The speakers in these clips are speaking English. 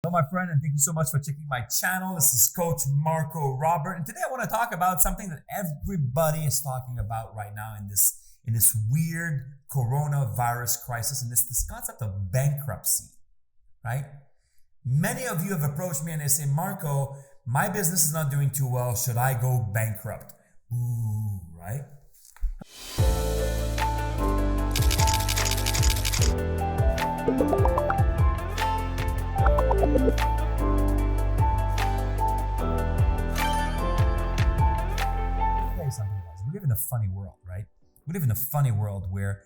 Hello, my friend, and thank you so much for checking my channel. This is Coach MarcoRobert, and today I want to talk about something that everybody is talking about right now in this weird coronavirus crisis, and this concept of bankruptcy, right? Many of you have approached me and they say, Marco, my business is not doing too well. Should I go bankrupt? Ooh, right? We live in a funny world, right? We live in a funny world where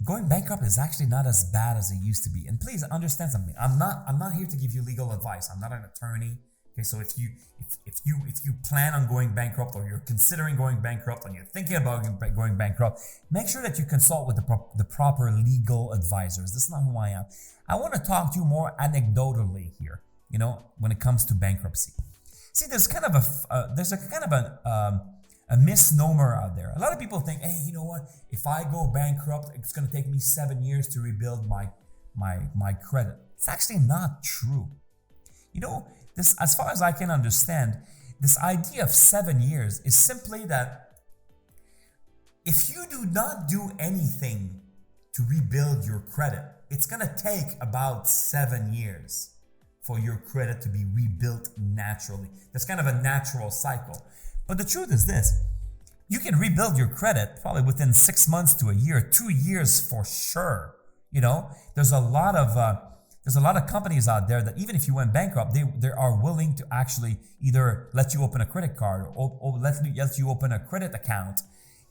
going bankrupt is actually not as bad as it used to be. And please understand something. I'm not here to give you legal advice. I'm not an attorney. Okay, so if you plan on going bankrupt, or you're considering going bankrupt, and you're thinking about going bankrupt, make sure that you consult with the proper legal advisors. This is not who I am. I want to talk to you more anecdotally here. When it comes to bankruptcy. See, there's a misnomer out there. A lot of people think, hey, you know what? If I go bankrupt, it's going to take me 7 years to rebuild my credit. It's actually not true. This, as far as I can understand, this idea of 7 years is simply that if you do not do anything to rebuild your credit, it's going to take about 7 years for your credit to be rebuilt naturally. That's kind of a natural cycle. But the truth is this: you can rebuild your credit probably within 6 months to a year, 2 years for sure. There's a lot of companies out there that even if you went bankrupt, they are willing to actually either let you open a credit card or let you open a credit account,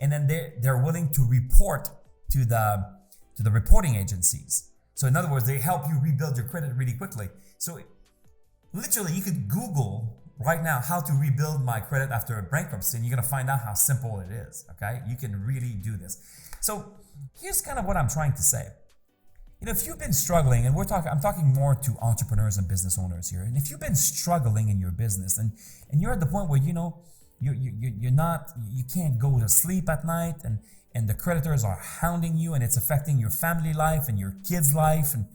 and then they're willing to report to the reporting agencies. So in other words, they help you rebuild your credit really quickly. So literally, you could Google right now how to rebuild my credit after a bankruptcy, and you're gonna find out how simple it is. Okay, you can really do this. So here's kind of what I'm trying to say. If you've been struggling, and I'm talking more to entrepreneurs and business owners here, and if you've been struggling in your business, and you're at the point where you can't go to sleep at night, and the creditors are hounding you, and it's affecting your family life and your kids' life, and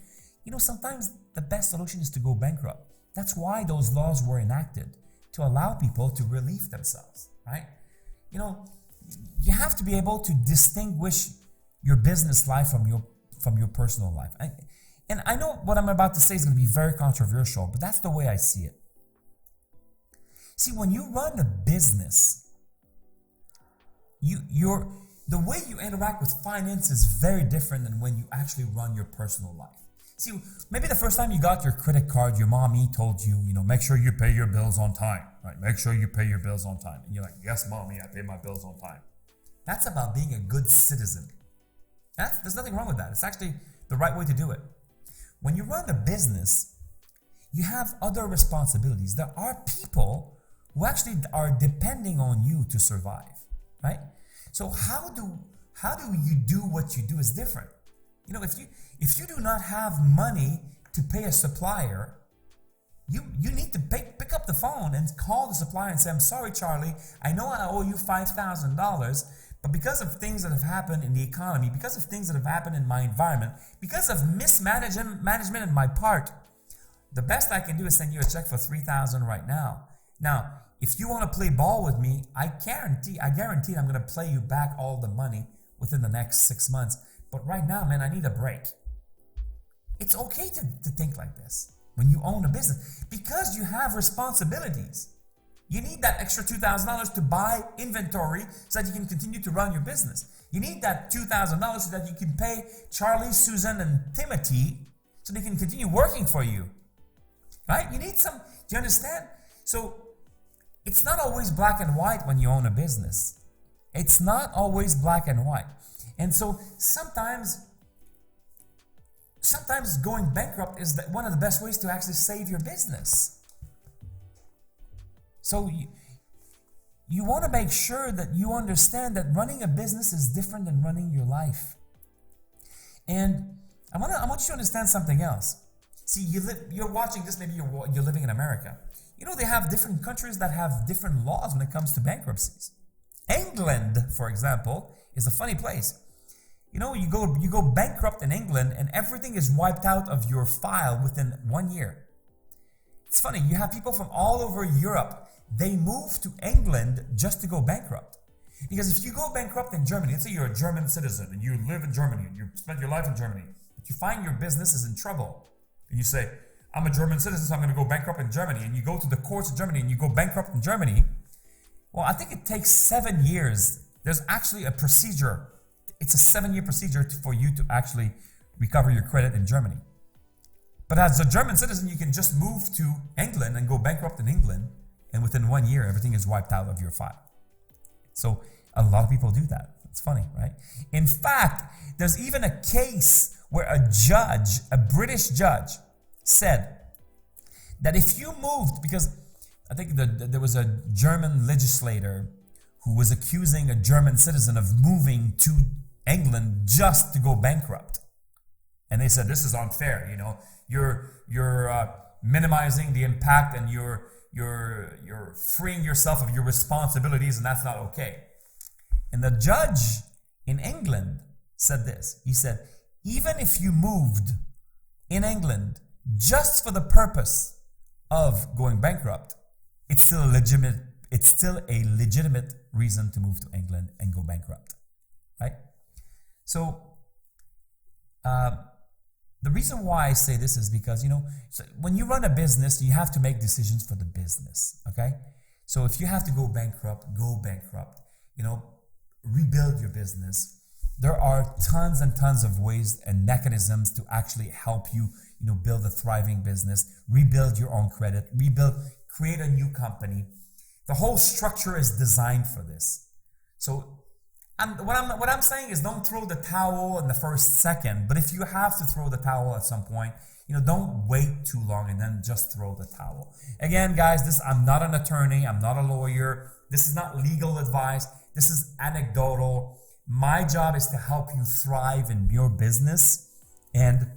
sometimes the best solution is to go bankrupt. That's why those laws were enacted, to allow people to relieve themselves, right? You have to be able to distinguish your business life from your personal life. And I know what I'm about to say is going to be very controversial, but that's the way I see it. See, when you run a business, the way you interact with finance is very different than when you actually run your personal life. See, maybe the first time you got your credit card, your mommy told you, make sure you pay your bills on time, right? Make sure you pay your bills on time. And you're like, yes, mommy, I pay my bills on time. That's about being a good citizen. There's nothing wrong with that. It's actually the right way to do it. When you run a business, you have other responsibilities. There are people who actually are depending on you to survive, right? So how do you do what you do is different. If you do not have money to pay a supplier, you need to pick up the phone and call the supplier and say, I'm sorry, Charlie, I know I owe you $5,000, but because of things that have happened in the economy, because of things that have happened in my environment, because of mismanagement on my part, the best I can do is send you a check for $3,000 right now. Now, if you want to play ball with me, I guarantee I'm going to play you back all the money within the next 6 months. But right now, man, I need a break. It's okay to think like this when you own a business, because you have responsibilities. You need that extra $2,000 to buy inventory so that you can continue to run your business. You need that $2,000 so that you can pay Charlie, Susan, and Timothy so they can continue working for you. Right? You need some, do you understand? So it's not always black and white when you own a business. It's not always black and white. And so sometimes going bankrupt is one of the best ways to actually save your business. So you want to make sure that you understand that running a business is different than running your life. And I want you to understand something else. See, you're watching this, maybe you're living in America. They have different countries that have different laws when it comes to bankruptcies. England, for example, is a funny place. you go bankrupt in England and everything is wiped out of your file within 1 year. It's funny, you have people from all over Europe, they move to England just to go bankrupt. Because if you go bankrupt in Germany, let's say you're a German citizen and you live in Germany and you spend your life in Germany, but you find your business is in trouble. And you say, I'm a German citizen, so I'm going to go bankrupt in Germany. And you go to the courts of Germany and you go bankrupt in Germany. Well, I think it takes 7 years. There's actually a procedure. It's a 7-year procedure for you to actually recover your credit in Germany. But as a German citizen, you can just move to England and go bankrupt in England. And within 1 year, everything is wiped out of your file. So a lot of people do that. It's funny, right? In fact, there's even a case where a judge, a British judge, said that if you moved, because I think there was a German legislator who was accusing a German citizen of moving to England just to go bankrupt. And they said, this is unfair, you're minimizing the impact and you're freeing yourself of your responsibilities, and that's not okay. And the judge in England said this. He said, even if you moved in England just for the purpose of going bankrupt, it's still a legitimate reason to move to England and go bankrupt, right? So the reason why I say this is because, so when you run a business, you have to make decisions for the business, okay? So if you have to go bankrupt, rebuild your business. There are tons and tons of ways and mechanisms to actually help you, build a thriving business, rebuild your own credit, create a new company. The whole structure is designed for this. So what I'm saying is don't throw the towel in the first second, but if you have to throw the towel at some point, don't wait too long and then just throw the towel. Again, guys, I'm not an attorney. I'm not a lawyer. This is not legal advice. This is anecdotal. My job is to help you thrive in your business. And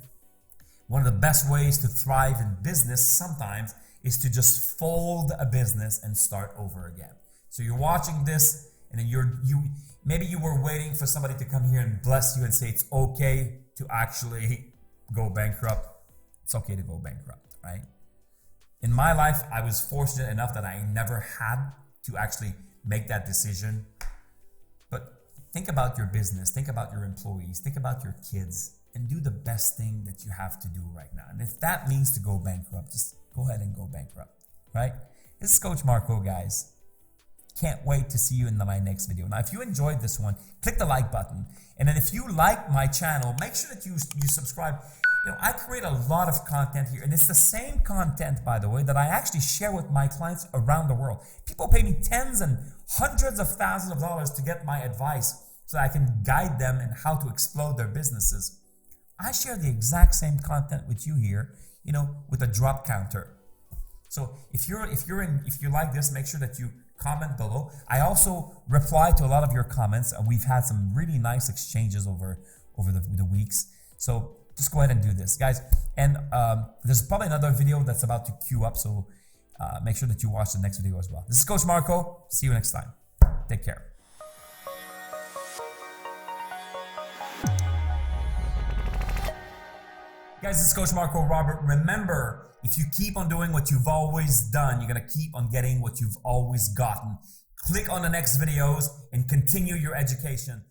one of the best ways to thrive in business sometimes is to just fold a business and start over again. So you're watching this and then maybe you were waiting for somebody to come here and bless you and say it's okay to actually go bankrupt. It's okay to go bankrupt, right? In my life, I was fortunate enough that I never had to actually make that decision. But think about your business, think about your employees, think about your kids, and do the best thing that you have to do right now. And if that means to go bankrupt, just go ahead and go bankrupt, right? This is Coach Marco, guys. Can't wait to see you in my next video. Now, if you enjoyed this one, click the like button. And then if you like my channel, make sure that you subscribe. I create a lot of content here, and it's the same content, by the way, that I actually share with my clients around the world. People pay me tens and hundreds of thousands of dollars to get my advice so I can guide them in how to explode their businesses. I share the exact same content with you here, with a drop counter. So if you like this, make sure that you comment below. I also reply to a lot of your comments, and we've had some really nice exchanges over the weeks. So just go ahead and do this, guys. And there's probably another video that's about to queue up, so make sure that you watch the next video as well. This is Coach Marco. See you next time. Take care. Guys, this is Coach MarcoRobert. Remember, if you keep on doing what you've always done, you're going to keep on getting what you've always gotten. Click on the next videos and continue your education.